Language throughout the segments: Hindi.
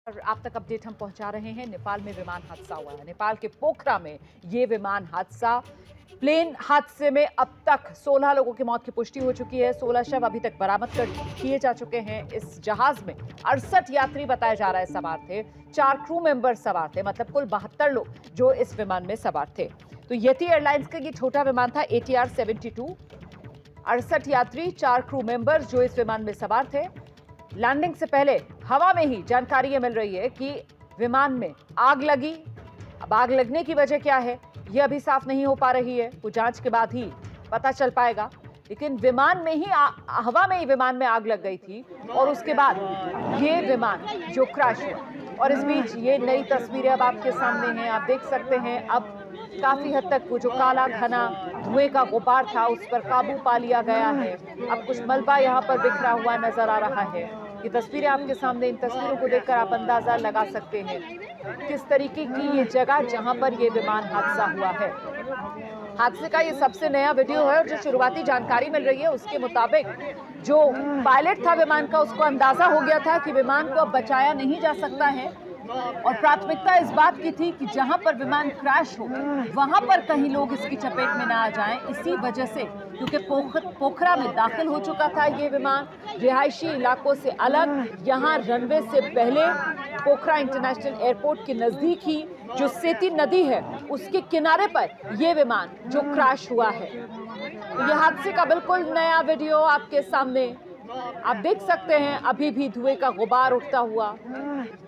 और आप तक अपडेट हम पहुंचा रहे हैं। नेपाल में विमान हादसा हुआ है। नेपाल के पोखरा में ये विमान हादसा, प्लेन हादसे में अब तक 16 लोगों की मौत की पुष्टि हो चुकी है। 16 शव अभी तक बरामद किए जा चुके हैं। इस जहाज में 68 यात्री बताया जा रहा है सवार थे। 4 क्रू मेंबर सवार थे, मतलब कुल 72 लोग जो इस विमान में सवार थे। तो येती एयरलाइंस का ये छोटा विमान था ATR 72। 68 यात्री, 4 क्रू मेंबर्स जो इस विमान में सवार थे। लैंडिंग से पहले हवा में ही जानकारी ये मिल रही है कि विमान में आग लगी। अब आग लगने की वजह क्या है ये अभी साफ नहीं हो पा रही है, वो जांच के बाद ही पता चल पाएगा। लेकिन विमान में ही हवा में ही विमान में आग लग गई थी और उसके बाद ये विमान जो क्रैश हुआ। और इस बीच ये नई तस्वीरें अब आपके सामने हैं। आप देख सकते हैं अब काफी हद तक वो जो काला घना धुएं का गुबार था उस पर काबू पा लिया गया है। अब कुछ मलबा यहाँ पर बिखरा हुआ नजर आ रहा है। ये तस्वीरें आपके सामने, इन तस्वीरों को देखकर आप अंदाजा लगा सकते हैं किस तरीके की ये जगह जहां पर ये विमान हादसा हुआ है। हादसे का ये सबसे नया वीडियो है और जो शुरुआती जानकारी मिल रही है उसके मुताबिक जो पायलट था विमान का, उसको अंदाजा हो गया था कि विमान को अब बचाया नहीं जा सकता है और प्राथमिकता इस बात की थी कि जहां पर विमान क्रैश हो वहां पर कहीं लोग इसकी चपेट में ना आ जाएं। इसी वजह से, क्योंकि पोखरा में दाखिल हो चुका था ये विमान रिहायशी इलाकों से अलग, यहां रनवे से पहले पोखरा इंटरनेशनल एयरपोर्ट के नजदीक ही जो सेती नदी है उसके किनारे पर यह विमान जो क्रैश हुआ है। तो यह हादसे का बिल्कुल नया वीडियो आपके सामने आप देख सकते हैं। अभी भी धुएं का गुबार उठता हुआ,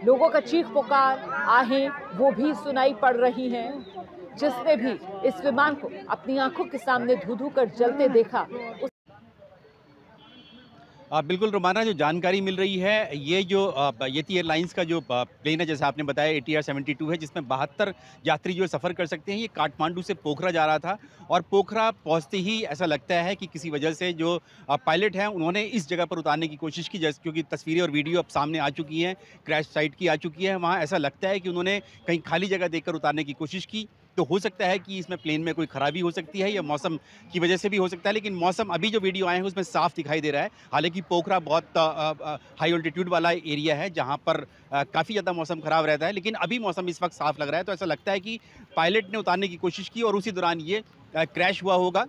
लोगों का चीख पुकार, आहें वो भी सुनाई पड़ रही हैं। जिसने भी इस विमान को अपनी आंखों के सामने धू धू कर जलते देखा बिल्कुल रोमाना, जो जानकारी मिल रही है ये जो येती एयरलाइंस का जो प्लेन है, जैसे आपने बताया ATR 72 है, जिसमें 72 यात्री जो सफ़र कर सकते हैं। ये काठमांडू से पोखरा जा रहा था और पोखरा पहुंचते ही ऐसा लगता है कि किसी वजह से जो पायलट हैं उन्होंने इस जगह पर उतारने की कोशिश की, जैसे क्योंकि तस्वीरें और वीडियो अब सामने आ चुकी हैं, क्रैश साइट की आ चुकी है। वहाँ ऐसा लगता है कि उन्होंने कहीं खाली जगह देखकर उतारने की कोशिश की। तो हो सकता है कि इसमें प्लेन में कोई खराबी हो सकती है या मौसम की वजह से भी हो सकता है, लेकिन मौसम अभी जो वीडियो आए हैं उसमें साफ दिखाई दे रहा है। हालांकि पोखरा बहुत हाई ऑल्टीट्यूड वाला एरिया है जहां पर काफ़ी ज़्यादा मौसम ख़राब रहता है, लेकिन अभी मौसम इस वक्त साफ लग रहा है। तो ऐसा लगता है कि पायलट ने उतारने की कोशिश की और उसी दौरान ये क्रैश हुआ होगा।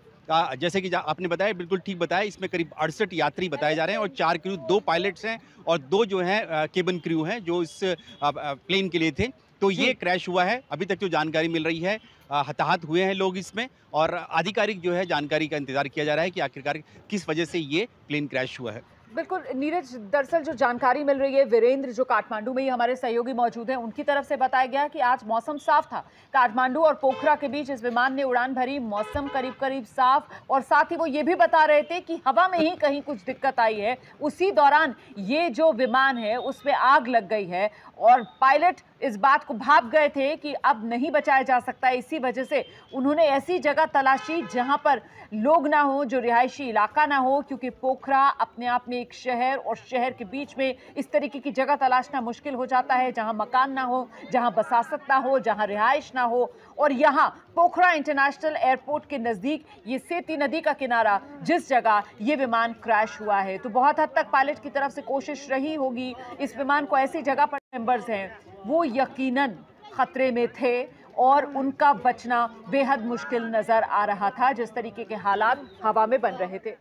जैसे कि आपने बताया, बिल्कुल ठीक बताया, इसमें करीब 68 यात्री बताए जा रहे हैं और 4 क्रू, 2 पायलट्स हैं और 2 जो हैं केबिन क्रू हैं जो इस प्लेन के लिए थे। तो ये क्रैश हुआ है। अभी तक जो जानकारी मिल रही है, हताहत हुए हैं लोग इसमें और आधिकारिक जो है जानकारी का इंतजार किया जा रहा है कि आखिरकार किस वजह से ये प्लेन क्रैश हुआ है। बिल्कुल नीरज, दरअसल जो जानकारी मिल रही है, वीरेंद्र जो काठमांडू में ही हमारे सहयोगी मौजूद हैं, उनकी तरफ से बताया गया कि आज मौसम साफ था। काठमांडू और पोखरा के बीच इस विमान ने उड़ान भरी, मौसम करीब करीब साफ, और साथ ही वो ये भी बता रहे थे कि हवा में ही कहीं कुछ दिक्कत आई है। उसी दौरान ये जो विमान है उसमें आग लग गई है और पायलट इस बात को भाप गए थे कि अब नहीं बचाया जा सकता। इसी वजह से उन्होंने ऐसी जगह तलाशी जहां पर लोग ना हो, जो रिहायशी इलाका ना हो, क्योंकि पोखरा अपने आप में एक शहर और शहर के बीच में इस तरीके की जगह तलाशना मुश्किल हो जाता है जहां मकान ना हो, जहां बसासत ना हो, जहां रिहाइश ना हो। और यहाँ पोखरा इंटरनेशनल एयरपोर्ट के नजदीक ये सेती नदी का किनारा, जिस जगह ये विमान क्रैश हुआ है। तो बहुत हद तक पायलट की तरफ से कोशिश रही होगी इस विमान को ऐसी जगह पर, मेंबर्स हैं वो यकीनन खतरे में थे और उनका बचना बेहद मुश्किल नजर आ रहा था जिस तरीके के हालात हवा में बन रहे थे।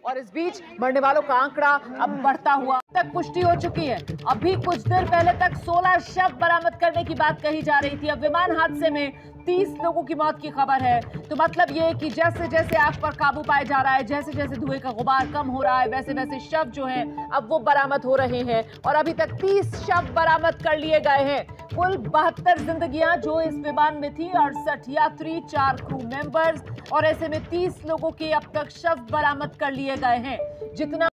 और इस बीच मरने वालों का आंकड़ा अब बढ़ता हुआ तक पुष्टि हो चुकी है। अभी कुछ देर पहले तक 16 शव बरामद करने की बात कही जा रही थी। अब विमान हादसे में 30 लोगों की मौत की खबर है। तो मतलब ये कि जैसे जैसे आग पर काबू पाया जा रहा है, जैसे जैसे धुएं का गुबार कम हो रहा है, वैसे वैसे शव जो हैं अब वो बरामद हो रहे हैं और अभी तक 30 शव बरामद कर लिए गए हैं। कुल 72 जिंदगियां जो इस विमान में थी, 68 यात्री, 4 क्रू मेंबर्स, और ऐसे में 30 लोगों के अब तक शव बरामद कर लिए गए हैं। जितना